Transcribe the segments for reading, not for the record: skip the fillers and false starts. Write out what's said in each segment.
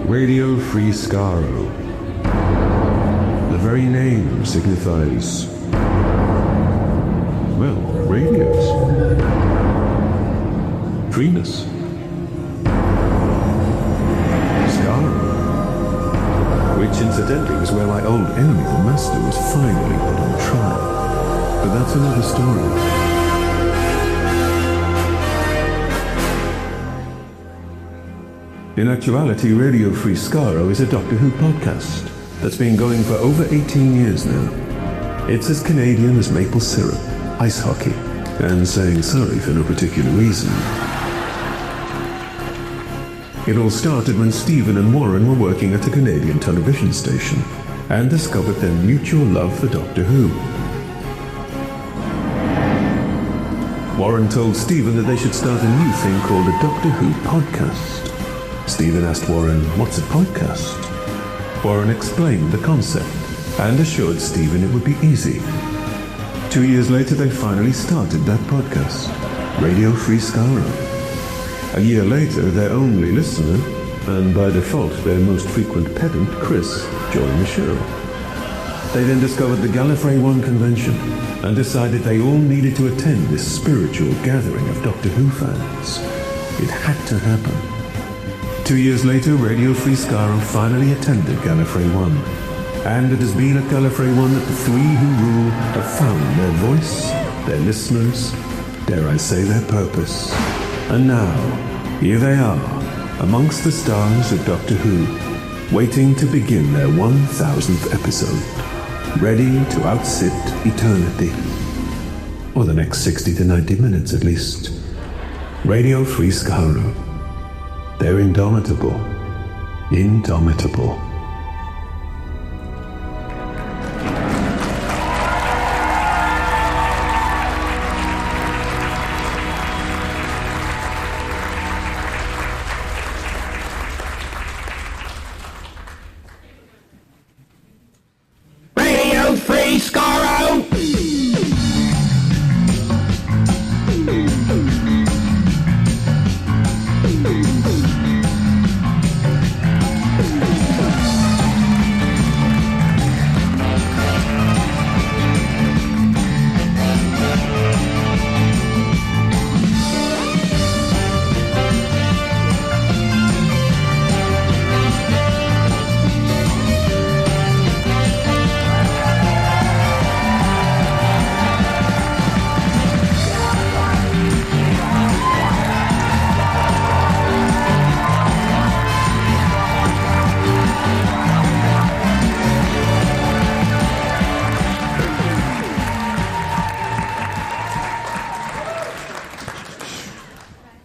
Radio Free Skaro. The very name signifies, well, radios. Freeness. Skaro. Which incidentally was where my old enemy, the Master, was finally put on trial. But that's another story. In actuality, Radio Free Skaro is a Doctor Who podcast that's been going for over 18 years now. It's as Canadian as maple syrup, ice hockey, and saying sorry for no particular reason. It all started when Steven and Warren were working at a Canadian television station and discovered their mutual love for Doctor Who. Warren told Steven that they should start a new thing called a Doctor Who podcast. Steven asked Warren, "What's a podcast?" Warren explained the concept and assured Steven it would be easy. 2 years later, they finally started that podcast, Radio Free Skaro. A year later, their only listener, and by default their most frequent pedant, Chris, joined the show. They then discovered the Gallifrey One convention and decided they all needed to attend this spiritual gathering of Doctor Who fans. It had to happen. 2 years later, Radio Free Skaro finally attended Gallifrey One. And it has been at Gallifrey One that the three who rule have found their voice, their listeners, dare I say their purpose. And now, here they are, amongst the stars of Doctor Who, waiting to begin their 1000th episode, ready to outsit eternity. Or the next 60 to 90 minutes at least. Radio Free Skaro. They're indomitable. Indomitable. Radio Free Skaro!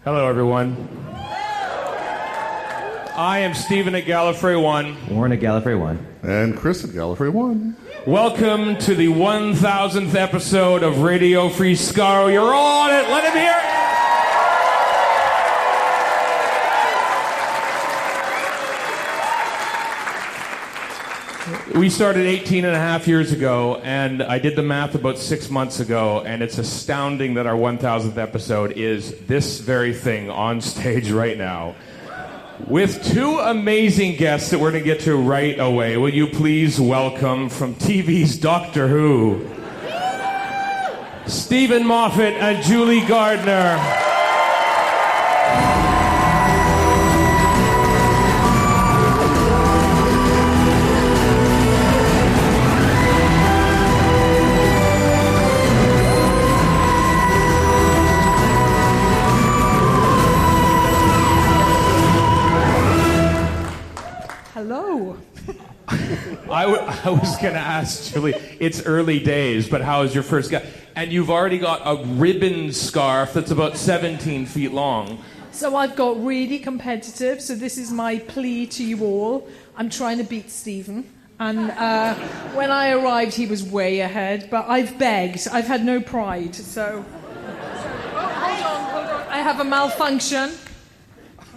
Hello, everyone. I am Steven at Gallifrey One. Warren at Gallifrey One. And Chris at Gallifrey One. Welcome to the 1000th episode of Radio Free Skaro. You're all on it. Let him hear it. We started 18 and a half years ago, and I did the math about 6 months ago, and it's astounding that our 1000th episode is this very thing on stage right now. With two amazing guests that we're going to get to right away. Will you please welcome from TV's Doctor Who, Steven Moffat and Julie Gardner. Hello. I was going to ask Julie, it's early days, but how is your first guy? And you've already got a ribbon scarf that's about 17 feet long. So I've got really competitive, so this is my plea to you all. I'm trying to beat Steven. And when I arrived, he was way ahead, but I've begged. I've had no pride, so... hold on. I have a malfunction.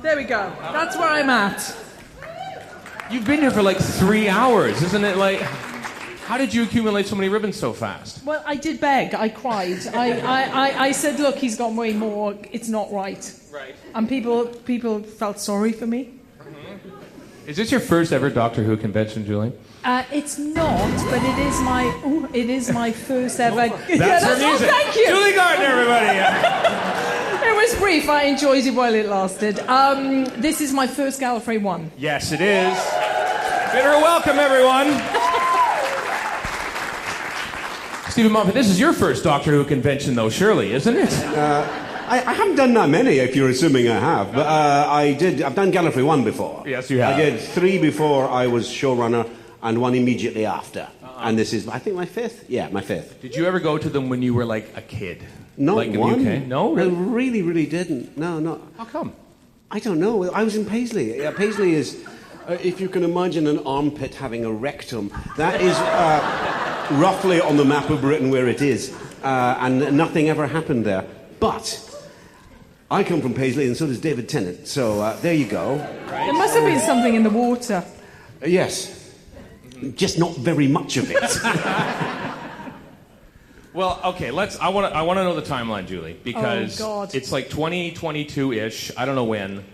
There we go. That's where I'm at. You've been here for like 3 hours, isn't it? Like, how did you accumulate so many ribbons so fast? Well, I did beg. I cried. I said, look, he's got way more. It's not right. Right. And people felt sorry for me. Is this your first ever Doctor Who convention, Julie? It's not, but it is my first ever. That's her music. Thank you. Julie Gardner, everybody. It was brief. I enjoyed it while it lasted. This is my first Gallifrey One. Yes, it is. Bid her welcome, everyone. Steven Moffat, this is your first Doctor Who convention, though, surely, isn't it? I haven't done that many, if you're assuming I have, but I've done Gallifrey One before. Yes, you have. I did 3 before I was showrunner and 1 immediately after. And this is, I think, my 5th? Yeah, my 5th. Did you ever go to them when you were, like, a kid? Not like in one. the UK? No, really? I really, really didn't. No, not. How come? I don't know. I was in Paisley. Paisley is, if you can imagine an armpit having a rectum, that is roughly on the map of Britain where it is. And nothing ever happened there. But I come from Paisley, and so does David Tennant. So there you go. There must have been something in the water. Yes. Just not very much of it. Well, okay, I want to know the timeline, Julie, because it's like 2022-ish. I don't know when.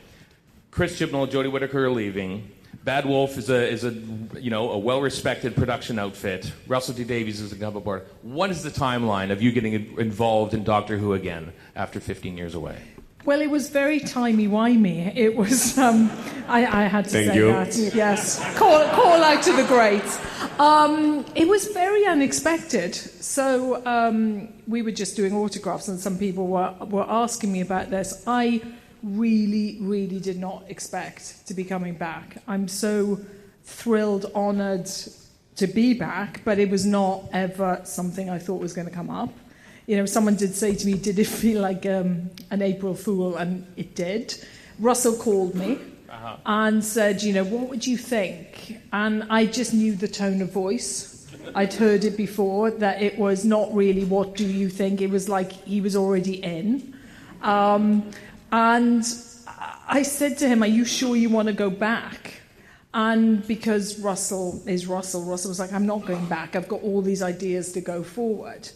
Chris Chibnall, Jodie Whittaker are leaving. Bad Wolf is a well-respected production outfit. Russell T Davies is going to come aboard. What is the timeline of you getting involved in Doctor Who again after 15 years away? Well, it was very timey-wimey. It was, I had to say that. Yes. Call out to the greats. It was very unexpected. So we were just doing autographs and some people were asking me about this. I really, really did not expect to be coming back. I'm so thrilled, honoured to be back, but it was not ever something I thought was going to come up. You know, someone did say to me, did it feel like an April Fool? And it did. Russell called me and said, what would you think? And I just knew the tone of voice. I'd heard it before, that it was not really what do you think. It was like he was already in. And I said to him, are you sure you want to go back? And because Russell was like, I'm not going back. I've got all these ideas to go forward.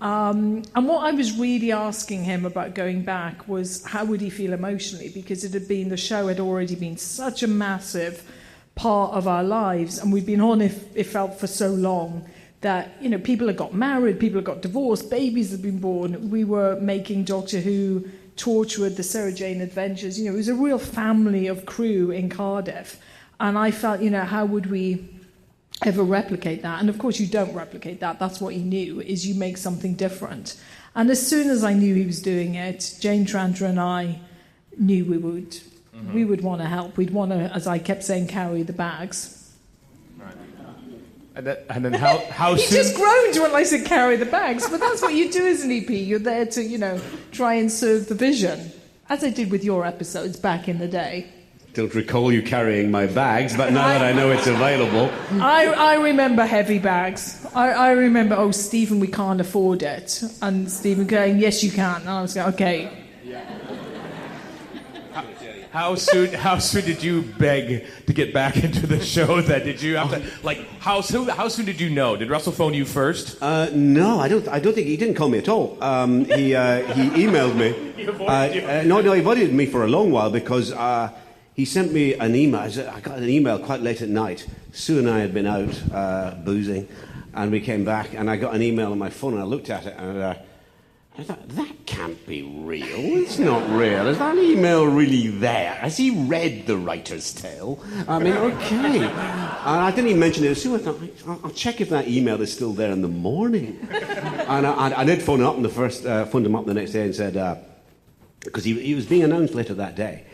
And what I was really asking him about going back was how would he feel emotionally, because the show had already been such a massive part of our lives, and we'd been on it felt for so long that people had got married, people had got divorced, babies had been born. We were making Doctor Who, Torchwood, the Sarah Jane Adventures. It was a real family of crew in Cardiff, and I felt how would we ever replicate that? And of course you don't replicate that. That's what he knew, is you make something different. And as soon as I knew he was doing it, Jane Tranter and I knew we would want to help. We'd want to, as I kept saying, carry the bags. Right. And then how he soon? Just groaned when I said carry the bags, but that's what you do as an EP. You're there to try and serve the vision, as I did with your episodes back in the day. Don't recall you carrying my bags, but now that I know it's available. I remember heavy bags. I remember, Stephen, we can't afford it. And Stephen going, yes, you can. And I was going, okay. How soon did you beg to get back into the show? That did you have to how soon did you know? Did Russell phone you first? No, I don't think he didn't call me at all. He emailed me. He avoided you? No, he avoided me for a long while because he sent me an email. I got an email quite late at night. Sue and I had been out boozing, and we came back, and I got an email on my phone, and I looked at it, and I thought, that can't be real. It's not real. Is that email really there? Has he read The Writer's Tale? I mean, okay. And I didn't even mention it to Sue. I thought, I'll check if that email is still there in the morning. And I did phone him up, and phoned him up the next day and said, because he was being announced later that day.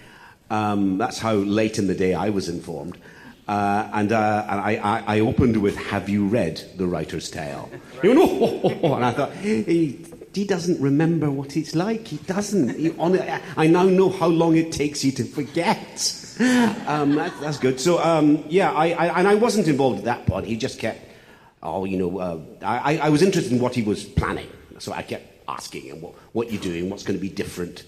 That's how late in the day I was informed. And I opened with, have you read The Writer's Tale? He went, oh. And I thought, he doesn't remember what it's like. He doesn't. I now know how long it takes you to forget. That's good. So, I wasn't involved at that point. He just kept, I was interested in what he was planning. So I kept asking him, what you're doing, what's going to be different.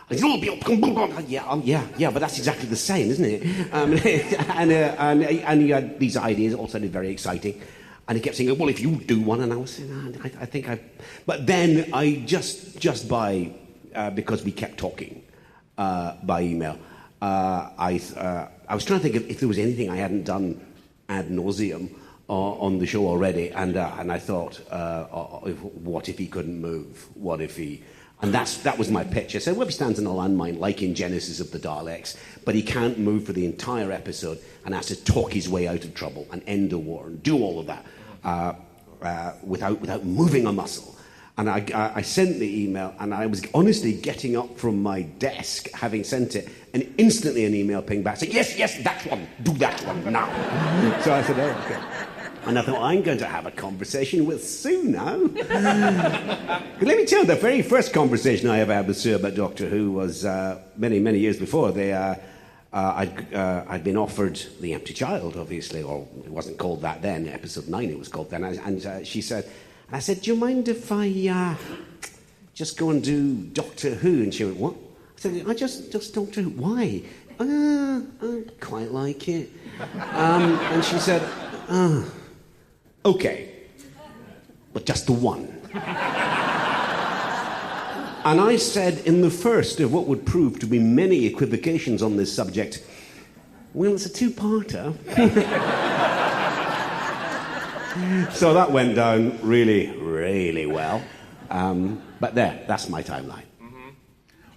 And he said, yeah, but that's exactly the same, isn't it? And he had these ideas, all sounded very exciting. And he kept saying, well, if you do one, and I was saying, I think I... But then I just by, because we kept talking by email, I I was trying to think if there was anything I hadn't done ad nauseum on the show already, and I thought, what if he couldn't move? What if he... And that was my pitch. I said, well, if he stands in a landmine, like in Genesis of the Daleks, but he can't move for the entire episode and has to talk his way out of trouble and end a war and do all of that without moving a muscle. And I sent the email, and I was honestly getting up from my desk, having sent it, and instantly an email pinged back saying, yes, that one, do that one now. So I said, oh, okay. And I thought, I'm going to have a conversation with Sue now. Let me tell you, the very first conversation I ever had with Sue about Doctor Who was many, many years before. I'd been offered The Empty Child, obviously, or it wasn't called that then, episode 9 it was called then, and she said... And I said, do you mind if I just go and do Doctor Who? And she went, what? I said, I just Doctor Who. Why? I quite like it. And she said, okay, but just the one. And I said, in the first of what would prove to be many equivocations on this subject, well, it's a two-parter. So that went down really, really well. But that's my timeline. Mm-hmm.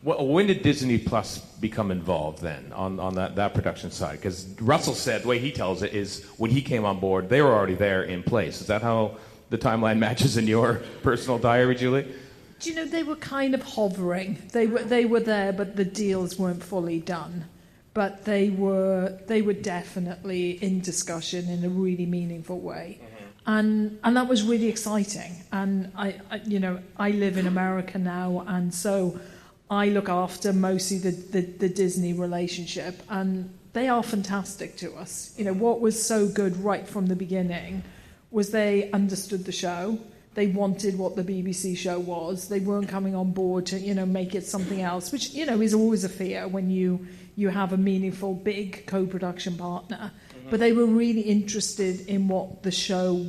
Well, when did Disney Plus become involved then on that production side? Because Russell said, the way he tells it, is when he came on board, they were already there in place. Is that how the timeline matches in your personal diary, Julie? Do you know, they were kind of hovering. They were there, but the deals weren't fully done. But they were definitely in discussion in a really meaningful way. And that was really exciting. And I live in America now, and so I look after mostly the Disney relationship, and they are fantastic to us. You know, what was so good right from the beginning was they understood the show. They wanted what the BBC show was. They weren't coming on board to, make it something else, which, is always a fear when you have a meaningful, big co-production partner. But they were really interested in what the show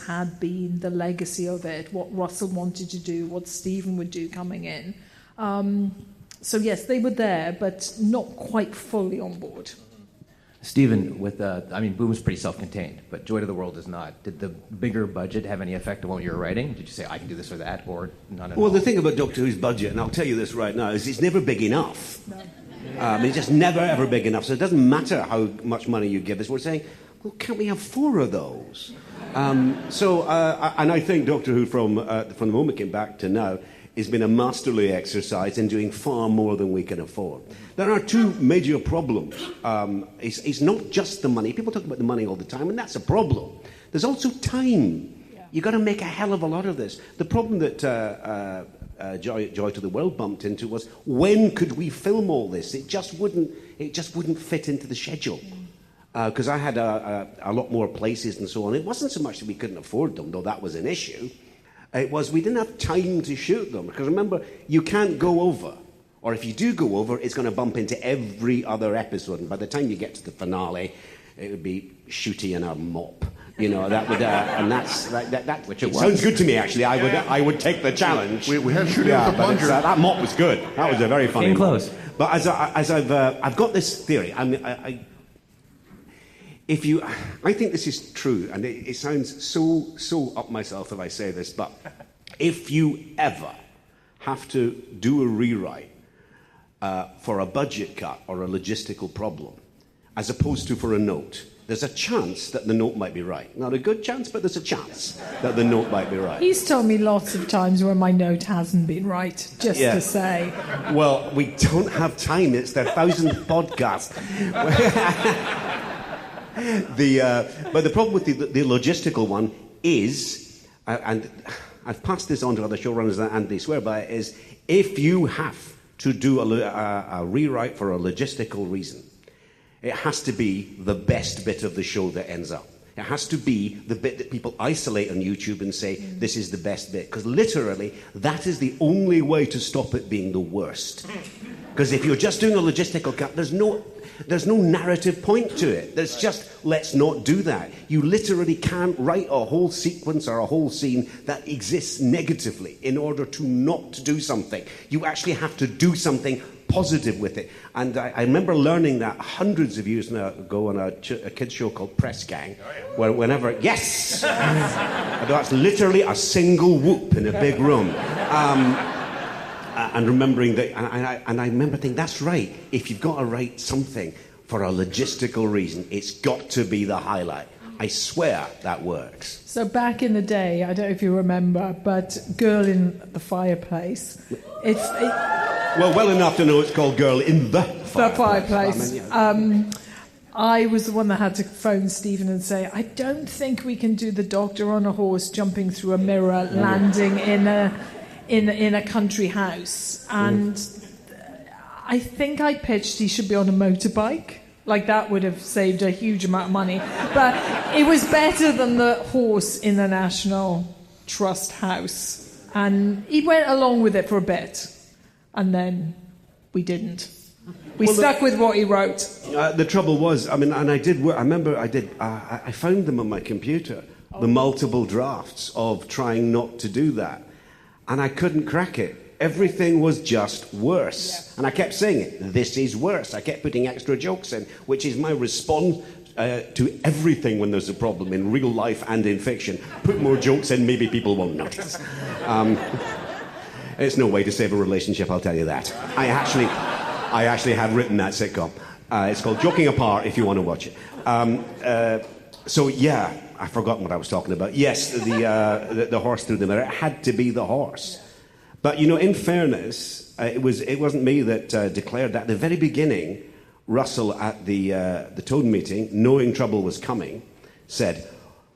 had been, the legacy of it, what Russell wanted to do, what Steven would do coming in. So yes, they were there, but not quite fully on board. Steven, Boom is pretty self-contained, but Joy to the World is not. Did the bigger budget have any effect on what you were writing? Did you say, I can do this or that, or none at all? Well, the thing about Doctor Who's budget, and I'll tell you this right now, is it's never big enough. No. It's just never, ever big enough. So it doesn't matter how much money you give us. We're saying, well, can't we have 4 of those? And I think Doctor Who, from the moment it came back to now, has been a masterly exercise in doing far more than we can afford. There are 2 major problems. It's not just the money. People talk about the money all the time, and that's a problem. There's also time. Yeah. You've got to make a hell of a lot of this. The problem that Joy to the World bumped into was, when could we film all this? It just wouldn't fit into the schedule. Because I had a lot more places and so on. It wasn't so much that we couldn't afford them, though that was an issue. It was we didn't have time to shoot them. Because remember, you can't go over. Or if you do go over, it's going to bump into every other episode. And by the time you get to the finale, it would be Shooty and a mop. That would, and that's that. Which it sounds good to me, actually. I would take the challenge. We had Shooty with a plunger. That mop was good. That was a very funny. Came close. But I've got this theory. I think this is true, and it sounds so up myself if I say this, but if you ever have to do a rewrite for a budget cut or a logistical problem, as opposed to for a note, there's a chance that the note might be right. Not a good chance, but there's a chance that the note might be right. He's told me lots of times when my note hasn't been right, just to say. Well, we don't have time. It's their 1,000th podcast. But the problem with the logistical one is, and I've passed this on to other showrunners and they swear by it, is if you have to do a rewrite for a logistical reason, it has to be the best bit of the show that ends up. It has to be the bit that people isolate on YouTube and say, this is the best bit. Because literally, that is the only way to stop it being the worst. Because if you're just doing a logistical cut, there's no narrative point to it. There's just, let's not do that. You literally can't write a whole sequence or a whole scene that exists negatively in order to not do something. You actually have to do something positive with it. And I remember learning that hundreds of years ago on a kids show called Press Gang, where whenever, yes! That's literally a single whoop in a big room. And remembering that, and I remember thinking, that's right. If you've got to write something for a logistical reason, it's got to be the highlight. I swear that works. So back in the day, I don't know if you remember, but Girl in the Fireplace. Well enough to know it's called Girl in the Fireplace. I was the one that had to phone Stephen and say, I don't think we can do the doctor on a horse jumping through a mirror, landing in a country house. And I think I pitched he should be on a motorbike. Like, that would have saved a huge amount of money. But it was better than the horse in the National Trust house. And he went along with it for a bit. And then we didn't. We stuck with what he wrote. The trouble was, I did work. I remember I found them on my computer, the multiple drafts of trying not to do that. And I couldn't crack it. Everything was just worse. Yeah. And I kept saying it, this is worse. I kept putting extra jokes in, which is my response to everything when there's a problem in real life and in fiction. Put more jokes in, maybe people won't notice. It's no way to save a relationship, I'll tell you that. I actually had written that sitcom. It's called Joking Apart, if you want to watch it. So yeah, I've forgotten what I was talking about. Yes, the horse through the mirror. It had to be the horse. But, in fairness, it wasn't me that declared that. At the very beginning, Russell at the Toad meeting, knowing trouble was coming, said,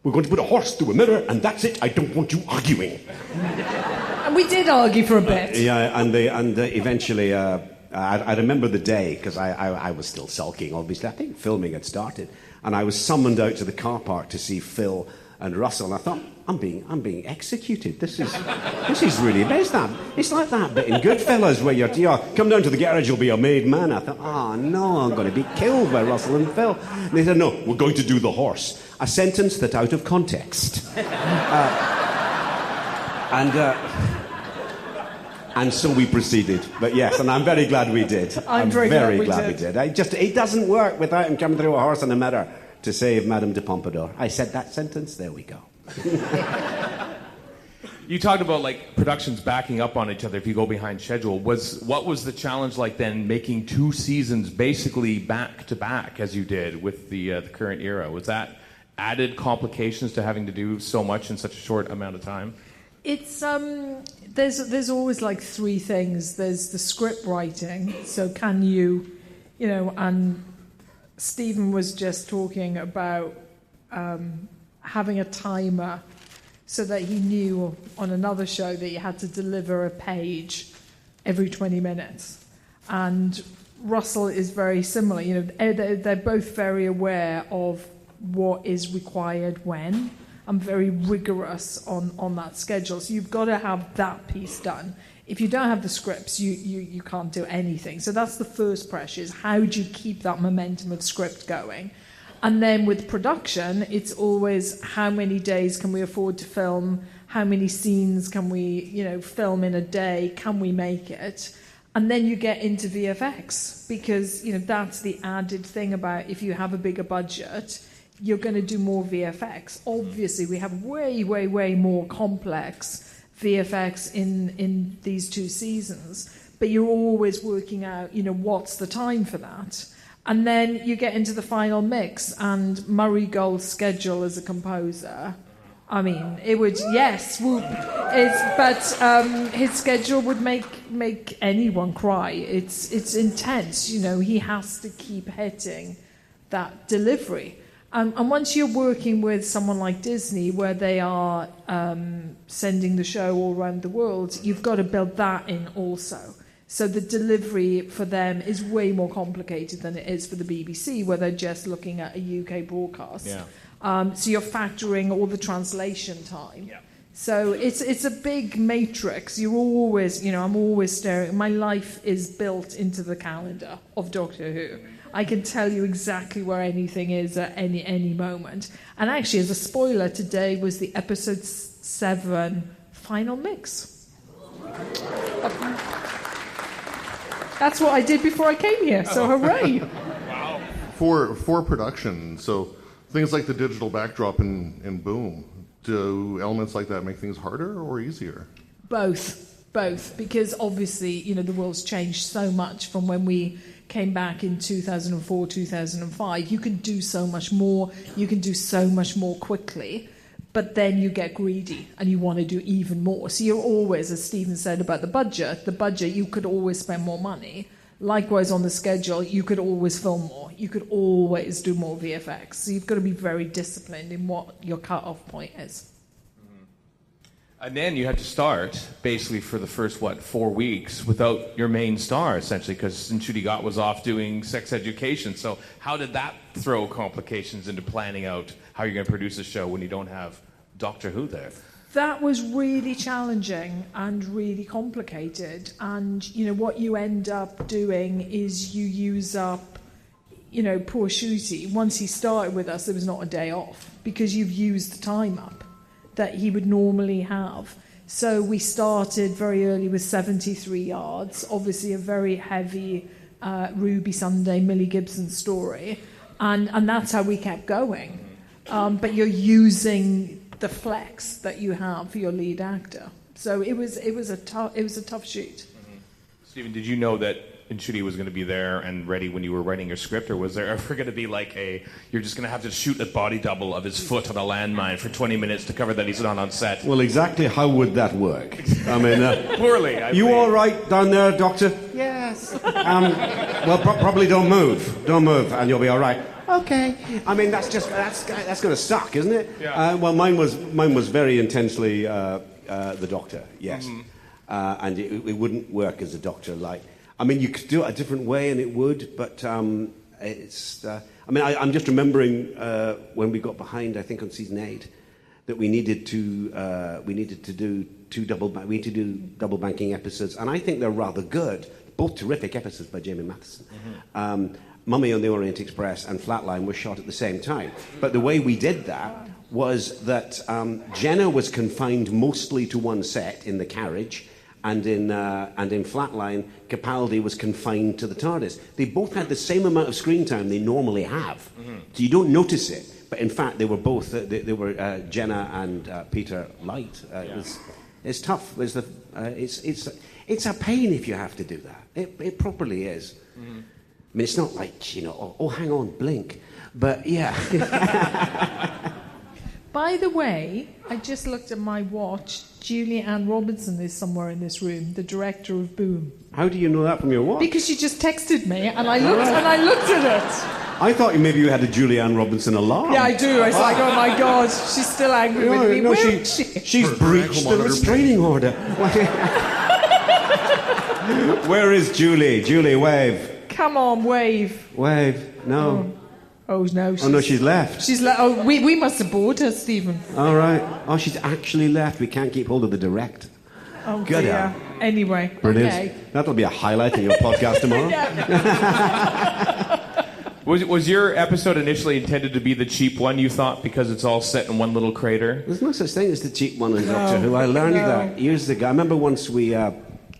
we're going to put a horse through a mirror, and that's it. I don't want you arguing. And we did argue for a bit. Yeah, and eventually, I remember the day, because I was still sulking, obviously. I think filming had started. And I was summoned out to the car park to see Phil and Russell, and I thought, I'm being executed. This is really bad. It's like that bit in Goodfellas where you're come down to the garage, you'll be a made man. I thought, no, I'm going to be killed by Russell and Phil. And they said, no, we're going to do the horse. A sentence that's out of context. And so we proceeded. But yes, and I'm very glad we did. I'm very glad we did. It doesn't work without him coming through a horse and a mirror to save Madame de Pompadour. I said that sentence, there we go. You talked about productions backing up on each other if you go behind schedule. What was the challenge like then, making 2 seasons basically back to back as you did with the current era? Was that added complications to having to do so much in such a short amount of time? It's there's always 3 things. There's the script writing. So can you and Stephen was just talking about having a timer so that he knew on another show that you had to deliver a page every 20 minutes. And Russell is very similar. They're both very aware of what is required when. I'm very rigorous on that schedule. So you've got to have that piece done. If you don't have the scripts, you can't do anything. So that's the first pressure, is how do you keep that momentum of script going? And then with production, it's always how many days can we afford to film? How many scenes can we, film in a day? Can we make it? And then you get into VFX, because, that's the added thing about if you have a bigger budget, you're going to do more VFX. Obviously, we have way, way, way more complex VFX in these 2 seasons, but you're always working out, what's the time for that? And then you get into the final mix, and Murray Gold's schedule as a composer, it would, yes, whoop. But his schedule would make anyone cry. It's intense, he has to keep hitting that delivery. And once you're working with someone like Disney, where they are sending the show all around the world, you've got to build that in also. So the delivery for them is way more complicated than it is for the BBC, where they're just looking at a UK broadcast. Yeah. So you're factoring all the translation time. Yeah. So it's a big matrix. You're always, I'm always staring. My life is built into the calendar of Doctor Who. I can tell you exactly where anything is at any moment. And actually, as a spoiler, today was the episode 7 final mix. That's what I did before I came here, so hooray. Wow. For production, so things like the digital backdrop in Boom, do elements like that make things harder or easier? Both, because obviously, the world's changed so much from when we came back in 2004, 2005. You can do so much more, you can do so much more quickly, but then you get greedy and you want to do even more. So you're always, as Steven said about the budget, you could always spend more money. Likewise, on the schedule, you could always film more. You could always do more VFX. So you've got to be very disciplined in what your cut-off point is. And then you had to start, basically, for the first, 4 weeks without your main star, essentially, because Julie Gardner was off doing sex education. So how did that throw complications into planning out how you're going to produce a show when you don't have Doctor Who there? That was really challenging and really complicated. And, what you end up doing is you use up, poor Shooty. Once he started with us, there was not a day off because you've used the time up that he would normally have. So we started very early with 73 yards, obviously a very heavy Ruby Sunday, Millie Gibson story. And that's how we kept going. But you're using the flex that you have for your lead actor. So it was a tough shoot. Mm-hmm. Steven, did you know that Julie was going to be there and ready when you were writing your script, or was there ever going to be you're just going to have to shoot a body double of his foot on a landmine for 20 minutes to cover that he's not on set? Well, exactly how would that work? I mean, poorly. You all right down there, Doctor? Yes. Probably don't move, and you'll be all right. Okay. I mean, that's going to suck, isn't it? Yeah. Well, mine was very intensely the Doctor, yes, and it wouldn't work as a Doctor. You could do it a different way, and it would, but it's. I'm just remembering when we got behind, I think on season 8, that we needed to do double banking episodes, and I think they're rather good. Both terrific episodes by Jamie Matheson. Mm-hmm. Mummy on the Orient Express and Flatline were shot at the same time. But the way we did that was that Jenna was confined mostly to one set in the carriage, and in Flatline, Capaldi was confined to the TARDIS. They both had the same amount of screen time they normally have, so you don't notice it. But in fact, they were both Jenna and Peter Light. It's tough. It's a pain if you have to do that. It properly is. Mm-hmm. I mean, it's not like, hang on, blink. But, yeah. By the way, I just looked at my watch. Julie Ann Robinson is somewhere in this room, the director of Boom. How do you know that from your watch? Because she just texted me, and I looked at it. I thought maybe you had a Julie Ann Robinson alarm. Yeah, I do. I was like, oh, my God, she's still angry with me. No, Where is she? She's breached the restraining order. Where is Julie? Julie, wave. Come on, wave. Wave. No. Oh, no. She's left. She's left. Oh, we must have bored her, Stephen. All right. Oh, she's actually left. We can't keep hold of the direct. Oh, good dear. Anyway, brilliant. Okay. That'll be a highlight in your podcast tomorrow. Was your episode initially intended to be the cheap one, you thought, because it's all set in one little crater? There's no such thing as the cheap one in Doctor Who. I learned that years ago. I remember once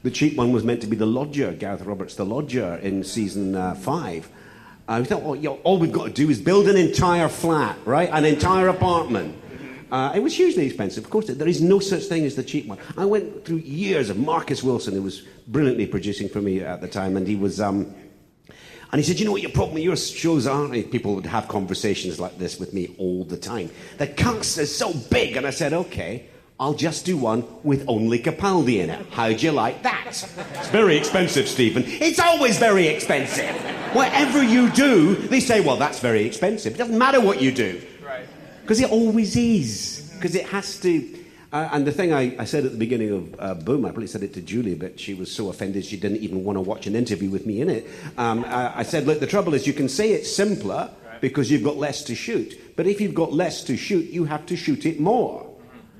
the cheap one was meant to be the lodger, Gareth Roberts, the lodger in season 5. We thought, all we've got to do is build an entire flat, right? An entire apartment. It was hugely expensive. Of course, there is no such thing as the cheap one. I went through years of Marcus Wilson, who was brilliantly producing for me at the time, and he was... and he said, you know what your problem with your shows are? And people would have conversations like this with me all the time. The cast is so big. And I said, okay, I'll just do one with only Capaldi in it. How'd you like that? It's very expensive, Stephen. It's always very expensive. Whatever you do, they say, well, that's very expensive. It doesn't matter what you do. Right. Because it always is. Because it has to... and the thing I said at the beginning of Boom, I probably said it to Julie, but she was so offended she didn't even want to watch an interview with me in it. I said, look, the trouble is you can say it's simpler because you've got less to shoot. But if you've got less to shoot, you have to shoot it more.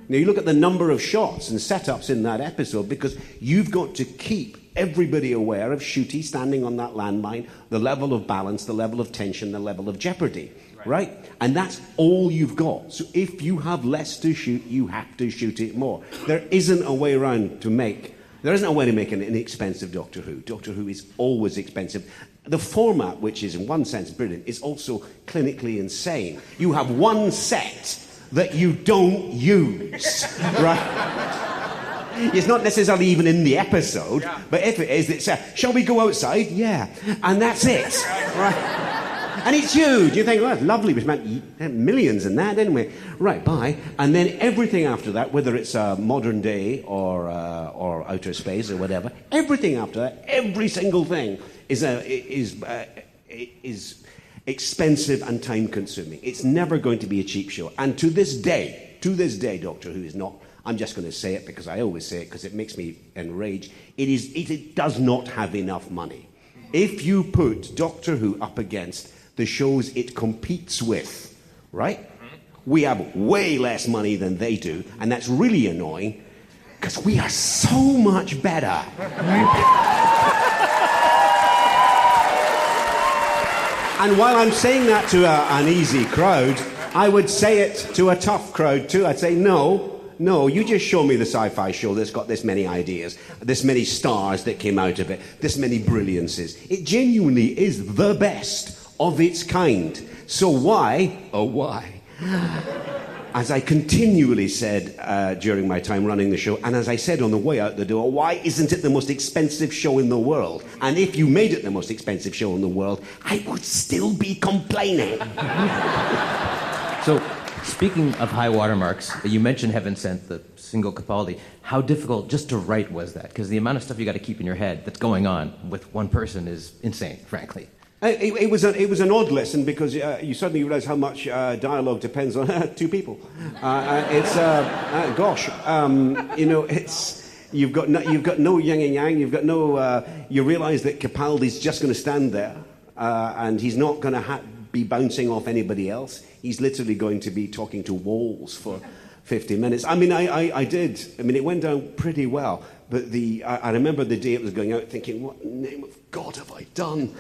Now, you look at the number of shots and setups in that episode because you've got to keep everybody aware of Shooty standing on that landmine, the level of balance, the level of tension, the level of jeopardy, right? And that's all you've got. So if you have less to shoot, you have to shoot it more. There isn't a way to make an inexpensive Doctor Who. Doctor Who is always expensive. The format, which is in one sense brilliant, is also clinically insane. You have one set that you don't use, right? It's not necessarily even in the episode, but if it is, it's shall we go outside? Yeah. And that's it, right? And it's huge. You think, well, that's lovely. We spent millions in that, didn't we? Right, bye. And then everything after that, whether it's modern day or outer space or whatever, everything after that, every single thing is expensive and time-consuming. It's never going to be a cheap show. And to this day, Doctor Who is not. I'm just going to say it because I always say it because it makes me enraged. It does not have enough money. If you put Doctor Who up against the shows it competes with, right? We have way less money than they do, and that's really annoying because we are so much better. And while I'm saying that to an easy crowd, I would say it to a tough crowd too. I'd say, no, you just show me the sci-fi show that's got this many ideas, this many stars that came out of it, this many brilliances. It genuinely is the best of its kind. So why, as I continually said during my time running the show, and as I said on the way out the door, why isn't it the most expensive show in the world? And if you made it the most expensive show in the world, I would still be complaining. So, speaking of high watermarks, you mentioned Heaven Sent, the single Capaldi. How difficult just to write was that? Because the amount of stuff you got to keep in your head that's going on with one person is insane, frankly. It was an odd lesson because you suddenly realise how much dialogue depends on two people. You've got no yin and yang. You've got no. You realise that Capaldi's just going to stand there, and he's not going to be bouncing off anybody else. He's literally going to be talking to walls for 50 minutes. I mean, I did. I mean, it went down pretty well. But I remember the day it was going out, thinking, "What in the name of God have I done?"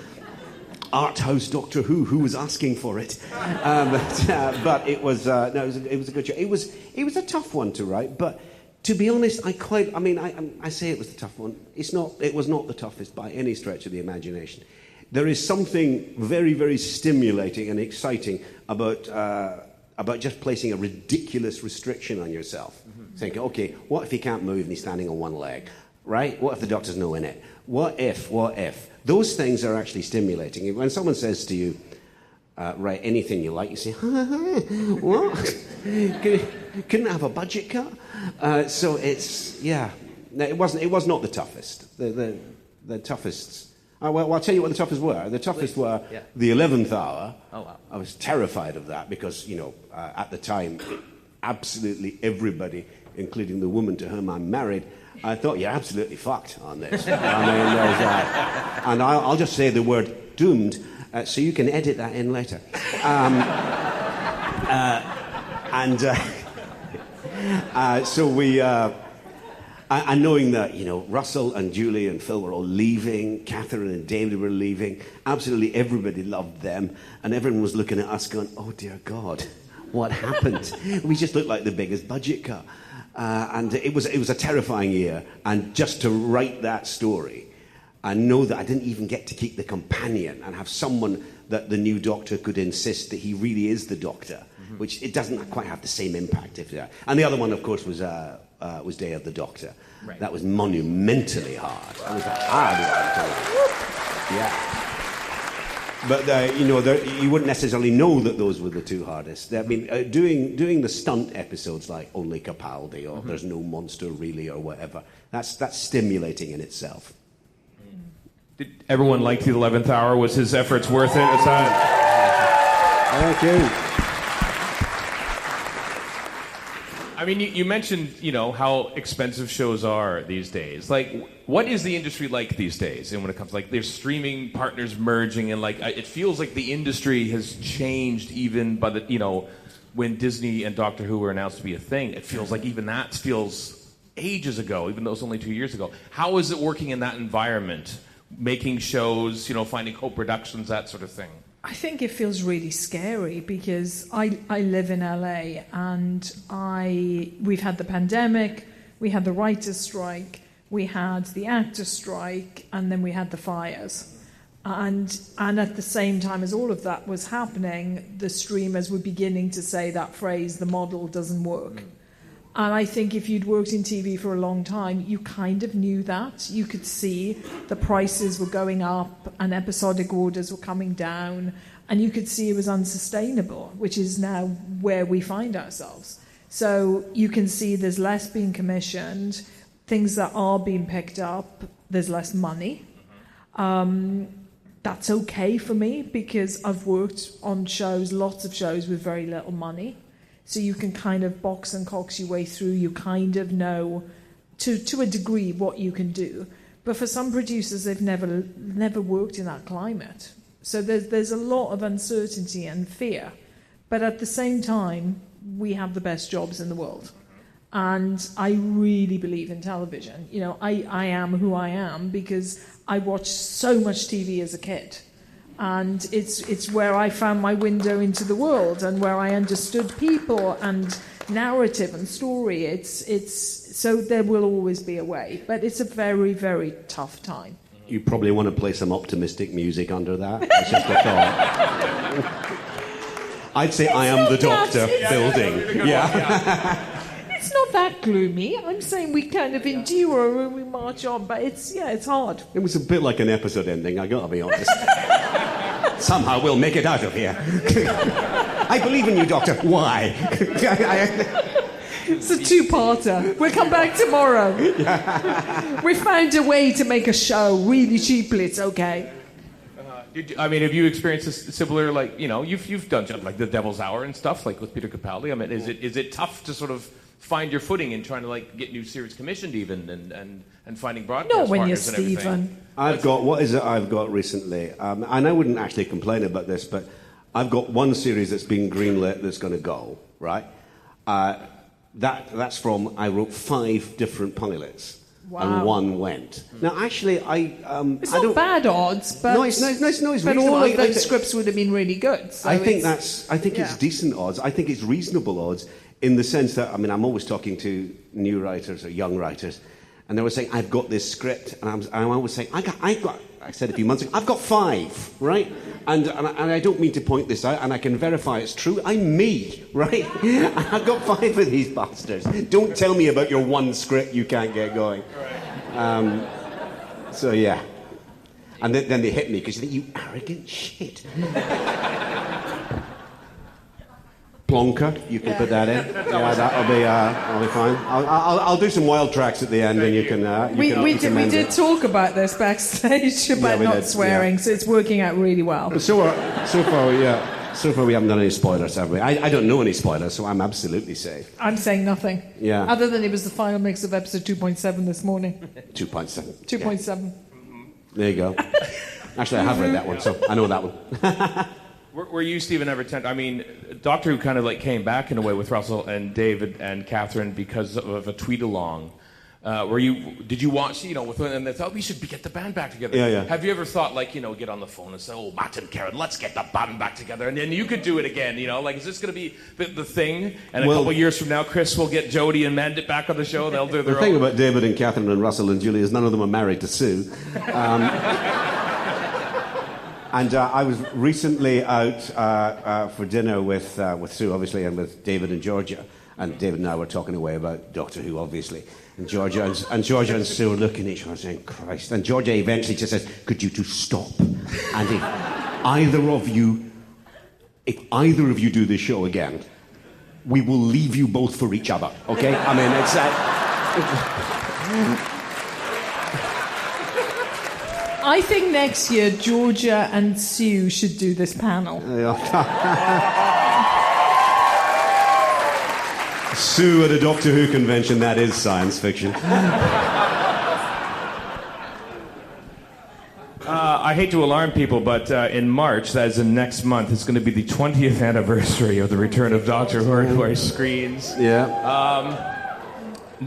Art house Doctor Who was asking for it, but it was it was a good show. It was a tough one to write, but to be honest, I say it was a tough one. It was not the toughest by any stretch of the imagination. There is something very, very stimulating and exciting about just placing a ridiculous restriction on yourself. Mm-hmm. Thinking, okay, what if he can't move and he's standing on one leg, right? What if the Doctor's no in it? What if? Those things are actually stimulating. When someone says to you, write anything you like, you say, what? Couldn't I have a budget cut? So it's, yeah. No, it was not the toughest. The toughest. Well, I'll tell you what the toughest were. The toughest were the 11th hour. Oh, wow. I was terrified of that because, at the time, absolutely everybody, including the woman to whom I'm married, I thought, you're absolutely fucked on this. I mean, and I'll just say the word doomed, so you can edit that in later. So we... and knowing that, Russell and Julie and Phil were all leaving, Catherine and David were leaving, absolutely everybody loved them, and everyone was looking at us going, oh, dear God, what happened? We just looked like the biggest budget cut. And it was a terrifying year, and just to write that story and know that I didn't even get to keep the companion and have someone that the new Doctor could insist that he really is the Doctor, which it doesn't quite have the same impact. And the other one, of course, was Day of the Doctor. Right. That was monumentally hard. That was a hard one. Yeah. But you wouldn't necessarily know that those were the two hardest. I mean, doing the stunt episodes like Only Capaldi or There's No Monster Really or whatever, that's stimulating in itself. Did everyone like the 11th hour? Was his efforts worth it? Thank you. I mean, you mentioned, how expensive shows are these days. Like, what is the industry like these days? And when it comes, there's streaming partners merging, and it feels like the industry has changed even by the, when Disney and Doctor Who were announced to be a thing, it feels like even that feels ages ago, even though it's only 2 years ago. How is it working in that environment, making shows, finding co-productions, that sort of thing? I think it feels really scary because I live in LA and we've had the pandemic, we had the writer's strike, we had the actor's strike, and then we had the fires. And at the same time as all of that was happening, the streamers were beginning to say that phrase, the model doesn't work. And I think if you'd worked in TV for a long time, you kind of knew that. You could see the prices were going up and episodic orders were coming down, and you could see it was unsustainable, which is now where we find ourselves. So you can see there's less being commissioned, things that are being picked up, there's less money. That's okay for me because I've worked on shows, lots of shows with very little money. So you can kind of box and cox your way through. You kind of know, to a degree, what you can do. But for some producers, they've never worked in that climate. So there's a lot of uncertainty and fear. But at the same time, we have the best jobs in the world. And I really believe in television. I am who I am because I watched so much TV as a kid. And it's where I found my window into the world and where I understood people and narrative and story. It's so there will always be a way, but it's a very, very tough time. You probably want to play some optimistic music under that. It's just a thought. I'd say I am the Doctor building. Yeah. It's not that gloomy. I'm saying we kind of endure and we march on, but it's hard. It was a bit like an episode ending, I gotta be honest. Somehow we'll make it out of here. I believe in you, Doctor. Why? It's a two-parter. We'll come back tomorrow. We found a way to make a show really cheaply. It's okay. Have you experienced a similar, you've done like The Devil's Hour and stuff, like with Peter Capaldi? I mean, is it tough to sort of find your footing in trying to get new series commissioned even and finding broadcast partners? Not when you're Steven. I've got recently, and I wouldn't actually complain about this, but I've got one series that's been greenlit that's going to go, right? That's from, I wrote 5 different pilots. Wow. And one went. Now, actually, it's not bad odds, but no, it's but all of those scripts would have been really good. So I think it's decent odds. I think it's reasonable odds in the sense that I'm always talking to new writers or young writers, and they were saying I've got this script, and I'm always saying I said a few months ago I've got 5, right? And I don't mean to point this out, and I can verify it's true. I'm me, right? I've got 5 of these bastards. Don't tell me about your one script you can't get going. So yeah, and then they hit me because they think, you arrogant shit. Plonker, you can put that in. Yeah, that'll be fine. I'll do some wild tracks at the end, and you can. We did talge about this backstage about not swearing, so it's working out really well. So far we haven't done any spoilers, have we? I don't know any spoilers, so I'm absolutely safe. I'm saying nothing. Yeah. Other than it was the final mix of episode 2.7 this morning. 2.7. 2.7. Yeah. There you go. Actually, I have read that one, so I know that one. Were you, Steven, ever tempted? Doctor Who kind of came back in a way with Russell and David and Catherine because of a tweet-along. Did you watch, and they thought we should get the band back together? Yeah. Have you ever thought, get on the phone and say, oh, Matt and Karen, let's get the band back together, and then you could do it again, is this going to be the thing? And a couple of years from now, Chris will get Jodie and Mandit back on the show, they'll do their own. The thing about David and Catherine and Russell and Julie is none of them are married to Sue. And I was recently out for dinner with Sue, obviously, and with David and Georgia. And David and I were talking away about Doctor Who, obviously. And Georgia and Sue were looking at each other saying, Christ. And Georgia eventually just says, could you two stop? And if either of you do this show again, we will leave you both for each other, okay? I mean, it's... I think next year Georgia and Sue should do this panel. Sue at a Doctor Who convention, that is I hate to alarm people, but in March, that is in next month, it's going to be the 20th anniversary of the return of Doctor Who to our screens. Yeah.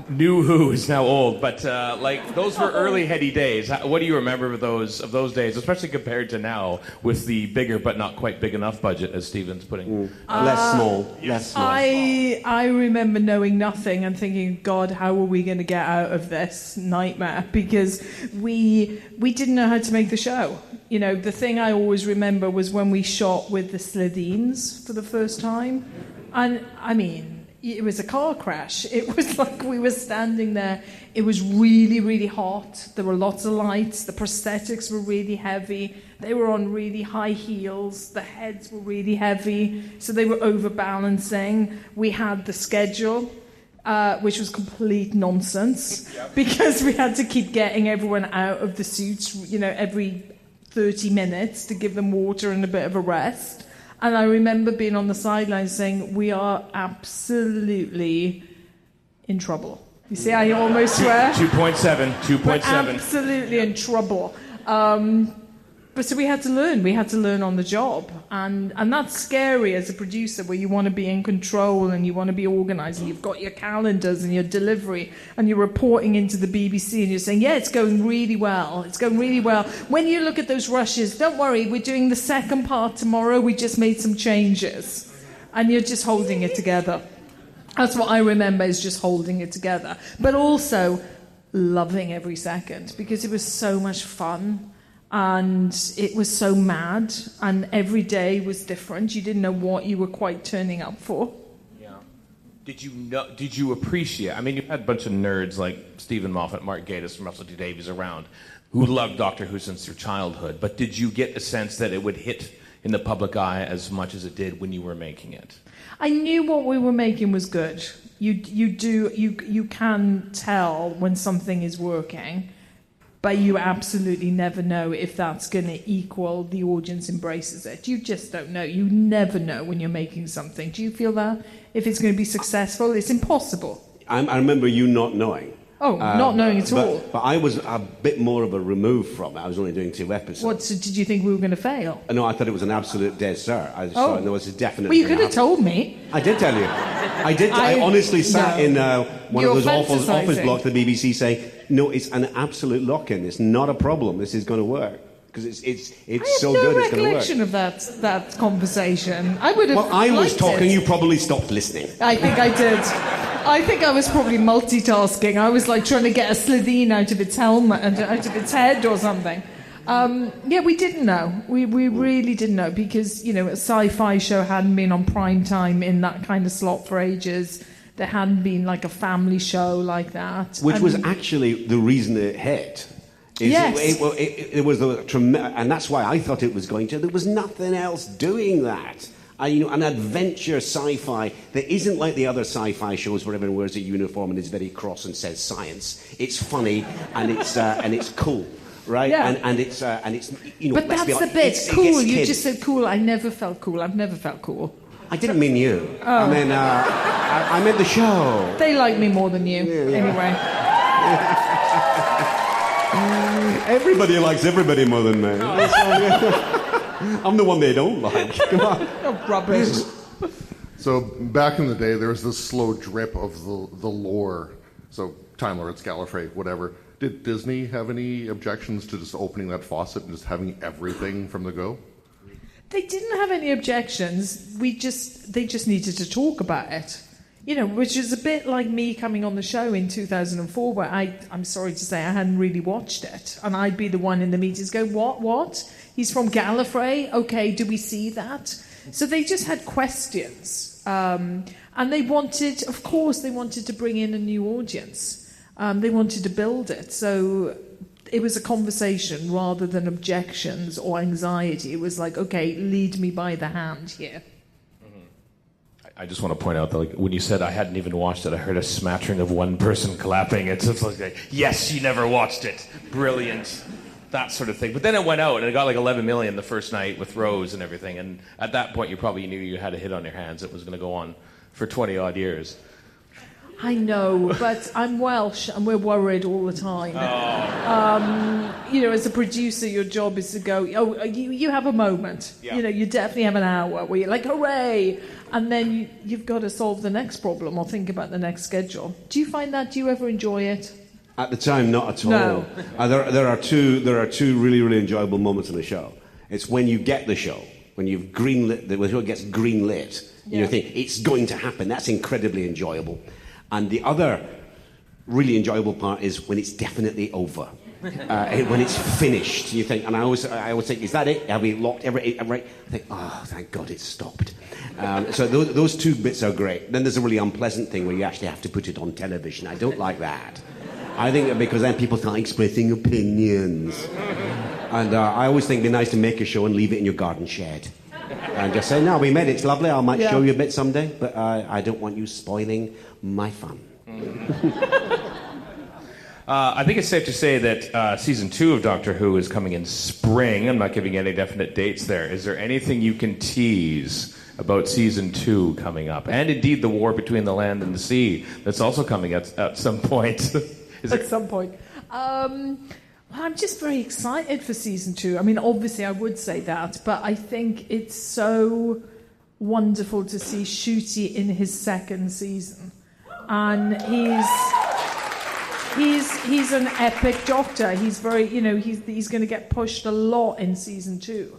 New Who is now old, but like those were early heady days. What do you remember of those days, especially compared to now with the bigger but not quite big enough budget, as Steven's putting? Less small. I remember knowing nothing and thinking, God, how are we going to get out of this nightmare? Because we didn't know how to make the show. You know, the thing I always remember was when we shot with the Slithines for the first time, and I mean, it was a car crash. It was like we were standing there. It was really, really hot. There were lots of lights. The prosthetics were really heavy. They were on really high heels. The heads were really heavy, so they were overbalancing. We had the schedule, which was complete nonsense, because we had to keep getting everyone out of the suits, you know, every 30 minutes to give them water and a bit of a rest. And I remember being on the sidelines saying, we are absolutely in trouble. You see, I almost swear. 2.7. We're absolutely in trouble. But so we had to learn. We had to learn on the job. And that's scary as a producer, where you want to be in control and you want to be organised, and you've got your calendars and your delivery, and you're reporting into the BBC and you're saying, yeah, it's going really well. It's going really well. When you look at those rushes, don't worry, we're doing the second part tomorrow. We just made some changes. And you're just holding it together. That's what I remember, is just holding it together. But also loving every second, because it was so much fun. And it was so mad, and every day was different. You didn't know what you were quite turning up for. Yeah. Did you appreciate? I mean, you had a bunch of nerds like Steven Moffat, Mark Gatiss, and Russell T Davies around who loved Doctor Who since their childhood. But did you get the sense that it would hit in the public eye as much as it did when you were making it? I knew what we were making was good. You can tell when something is working. But you absolutely never know if that's going to equal the audience embraces it. You just don't know. You never know when you're making something. Do you feel that? If it's going to be successful, it's impossible. I remember you not knowing. Oh, not knowing at all. But I was a bit more of a remove from it. I was only doing 2 episodes. What, so did you think we were going to fail? No, I thought it was an absolute dead cert. I thought there was a definite... Well, you could have told me. I did tell you. I honestly sat in one of those office blocks at the BBC saying, no, it's an absolute lock-in. It's not a problem. This is going to work. Because it's so good, it's going to work. I have no recollection of that conversation. I would have. Well, I was talking. You probably stopped listening. I think I did. I think I was probably multitasking. I was like trying to get a Slitheen out of its helmet and out of its head or something. Yeah, we didn't know. We really didn't know, because, you know, a sci-fi show hadn't been on prime time in that kind of slot for ages. There hadn't been like a family show like that. Which was actually the reason it hit. Yes. It was and that's why I thought it was going to. There was nothing else doing that. An adventure sci-fi that isn't like the other sci-fi shows where everyone wears a uniform and is very cross and says science. It's funny and it's cool, right? Yeah. And it's But that's the bit. Cool. You just said cool. I never felt cool. I've never felt cool. I didn't mean you. Oh. I mean, I meant the show. They like me more than you, anyway. Everybody likes everybody more than me. I'm the one they don't like. Come on. Oh, rubbish. So back in the day, there was this slow drip of the lore. So Time Lords, Gallifrey, whatever. Did Disney have any objections to just opening that faucet and just having everything from the go? They didn't have any objections. They just needed to talk about it. You know, which is a bit like me coming on the show in 2004, where I'm sorry to say I hadn't really watched it. And I'd be the one in the meetings go, what? He's from Gallifrey? Okay, do we see that? So they just had questions. And they wanted to bring in a new audience. They wanted to build it. So it was a conversation rather than objections or anxiety. It was like, okay, lead me by the hand here. I just want to point out that, like, when you said I hadn't even watched it, I heard a smattering of one person clapping. It's just like, yes, you never watched it. Brilliant. That sort of thing. But then it went out, and it got like 11 million the first night with Rose and everything. And at that point, you probably knew you had a hit on your hands. It was going to go on for 20-odd years. I know, but I'm Welsh and we're worried all the time. As a producer, your job is to go, you have a moment. Yeah. You definitely have an hour where you're like, hooray! And then you've got to solve the next problem or think about the next schedule. Do you find that? Do you ever enjoy it? At the time, not at all. No. There are two really, really enjoyable moments in the show. It's when you get the show, when you've greenlit, when the show gets greenlit, you think, it's going to happen. That's incredibly enjoyable. And the other really enjoyable part is when it's definitely over. When it's finished, you think, and I always think, is that it? Have we locked everything? I think, oh, thank God it stopped. So those two bits are great. Then there's a really unpleasant thing where you actually have to put it on television. I don't like that. I think because then people start expressing opinions. And I always think it'd be nice to make a show and leave it in your garden shed. And just say, no, we made it, it's lovely, I might show you a bit someday, but I don't want you spoiling my fun. I think it's safe to say that season 2 of Doctor Who is coming in spring. I'm not giving any definite dates there. Is there anything you can tease about season 2 coming up? And indeed the war between the land and the sea that's also coming at some point. At some point. I'm just very excited for season 2. I mean, obviously I would say that, but I think it's so wonderful to see Ncuti in his second season. And he's an epic Doctor. He's very, he's going to get pushed a lot in season 2.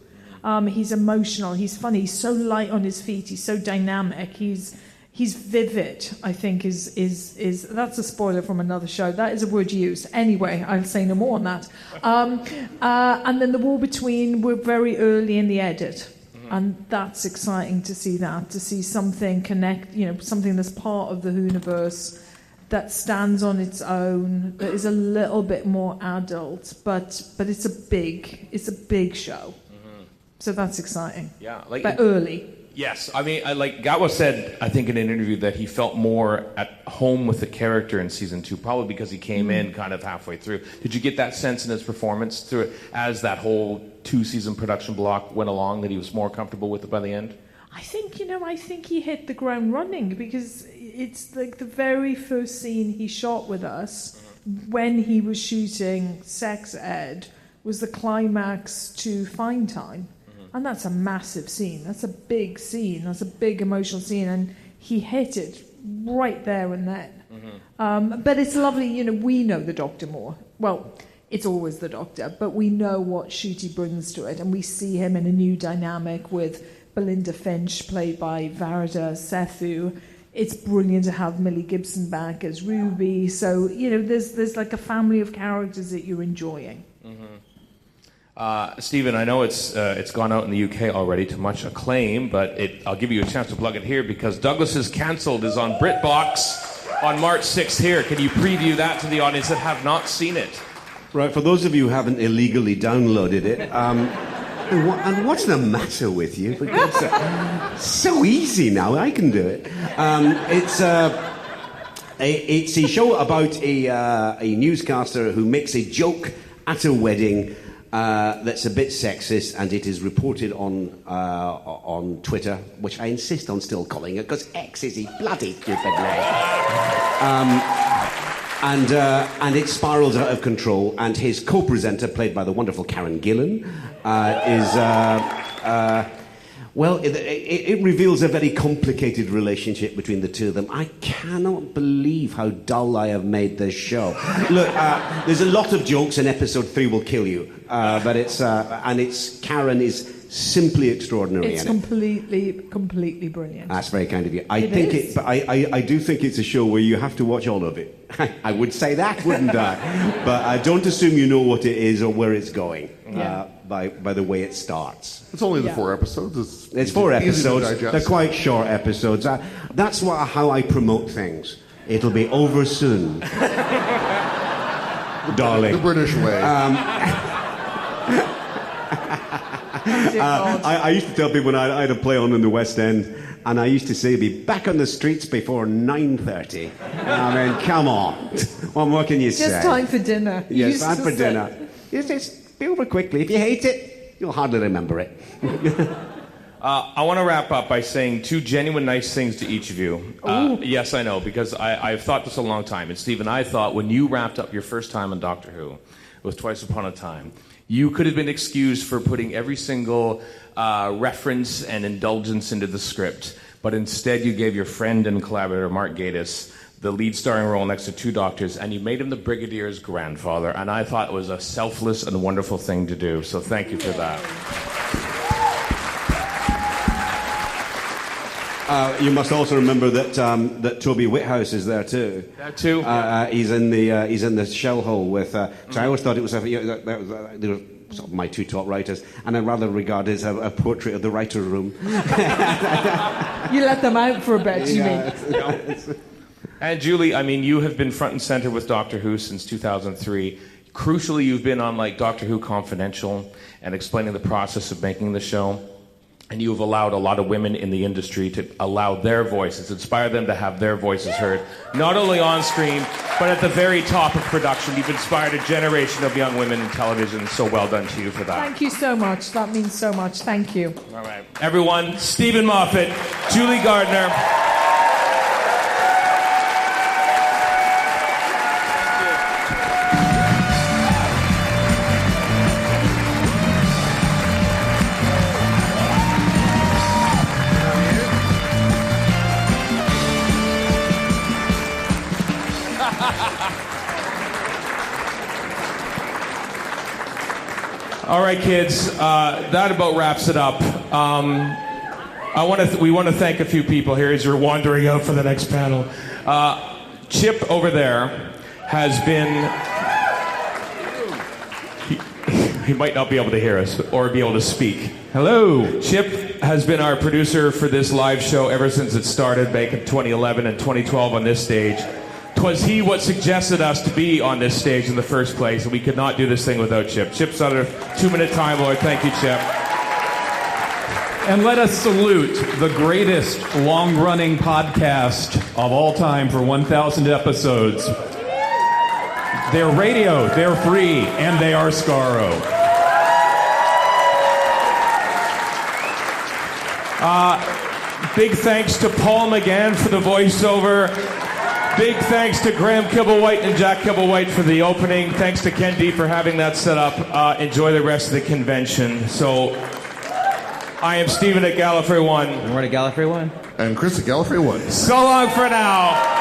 He's emotional, he's funny, he's so light on his feet, he's so dynamic, he's vivid, I think is that's a spoiler from another show. That is a word used. Anyway, I'll say no more on that. And then the war between, we're very early in the edit. And that's exciting to see that, to see something connect, something that's part of the universe that stands on its own, that is a little bit more adult, but it's a big show. So that's exciting. Yeah, but early. Yes, I mean, Gawa said, I think in an interview that he felt more at home with the character in season 2, probably because he came in kind of halfway through. Did you get that sense in his performance through it, as that whole 2-season production block went along, that he was more comfortable with it by the end? I think he hit the ground running, because it's like the very first scene he shot with us when he was shooting Sex Ed was the climax to Fine Time. And that's a massive scene. That's a big scene. That's a big emotional scene. And he hit it right there and then. But it's lovely, we know the Doctor more. Well, it's always the Doctor, but we know what Ncuti brings to it. And we see him in a new dynamic with Belinda Finch, played by Varda Sethu. It's brilliant to have Millie Gibson back as Ruby. So, there's like a family of characters that you're enjoying. Steven, I know it's gone out in the UK already to much acclaim, but I'll give you a chance to plug it here, because Douglas is Cancelled is on BritBox on March 6th here. Can you preview that to the audience that have not seen it? Right, for those of you who haven't illegally downloaded it, and what's the matter with you? It's so easy now, I can do it. It's a show about a newscaster who makes a joke at a wedding that's a bit sexist, and it is reported on Twitter, which I insist on still calling it, because X is a bloody stupid name. And it spirals out of control, and his co-presenter, played by the wonderful Karen Gillan, it reveals a very complicated relationship between the two of them. I cannot believe how dull I have made this show. Look, there's a lot of jokes, and episode 3 will kill you. But Karen is simply extraordinary. It's completely brilliant. That's very kind of you. I do think it's a show where you have to watch all of it. I would say that, wouldn't I? But don't assume you know what it is or where it's going by the way it starts. It's only the 4 episodes. It's 4 episodes. They're quite short episodes. That's how I promote things. It'll be over soon, darling. The British way. I used to tell people when I had a play on in the West End, and I used to say, be back on the streets before 9:30. I mean, come on. What more can you say? Just time for dinner. Yes, time for dinner. It's be over quickly. If you hate it, you'll hardly remember it. I want to wrap up by saying 2 genuine nice things to each of you. Yes, I know, because I've thought this a long time. And Stephen, I thought when you wrapped up your first time on Doctor Who, it was Twice Upon a Time, you could have been excused for putting every single reference and indulgence into the script. But instead you gave your friend and collaborator, Mark Gatiss, the lead starring role next to 2 doctors, and you made him the Brigadier's grandfather. And I thought it was a selfless and wonderful thing to do. So thank you for that. You must also remember that Toby Whithouse is there too. That too. He's in the shell hole with. So I always thought it was they were sort of my 2 top writers, and I rather regard it as a portrait of the writer room. You let them out for a bit, you mean? And Julie, I mean, you have been front and center with Doctor Who since 2003. Crucially, you've been on like Doctor Who Confidential and explaining the process of making the show. And you have allowed a lot of women in the industry to allow their voices, inspire them to have their voices heard, not only on screen, but at the very top of production. You've inspired a generation of young women in television, so well done to you for that. Thank you so much. That means so much. Thank you. All right. Everyone, Steven Moffat, Julie Gardner. All right, kids, that about wraps it up. We want to thank a few people here as you're wandering out for the next panel. Chip over there has been... He might not be able to hear us or be able to speak. Hello. Chip has been our producer for this live show ever since it started back in 2011 and 2012 on this stage. 'Twas he what suggested us to be on this stage in the first place, and we could not do this thing without Chip. Chip's on a 2-minute Time Lord. Thank you, Chip. And let us salute the greatest long-running podcast of all time for 1,000 episodes. They're radio, they're free, and they are Skaro. Big thanks to Paul McGann for the voiceover. Big thanks to Graham Kibble-White and Jack Kibble-White for the opening. Thanks to Ken D for having that set up. Enjoy the rest of the convention. So, I am Steven at Gallifrey One. And we're at Gallifrey One. And Chris at Gallifrey One. So long for now.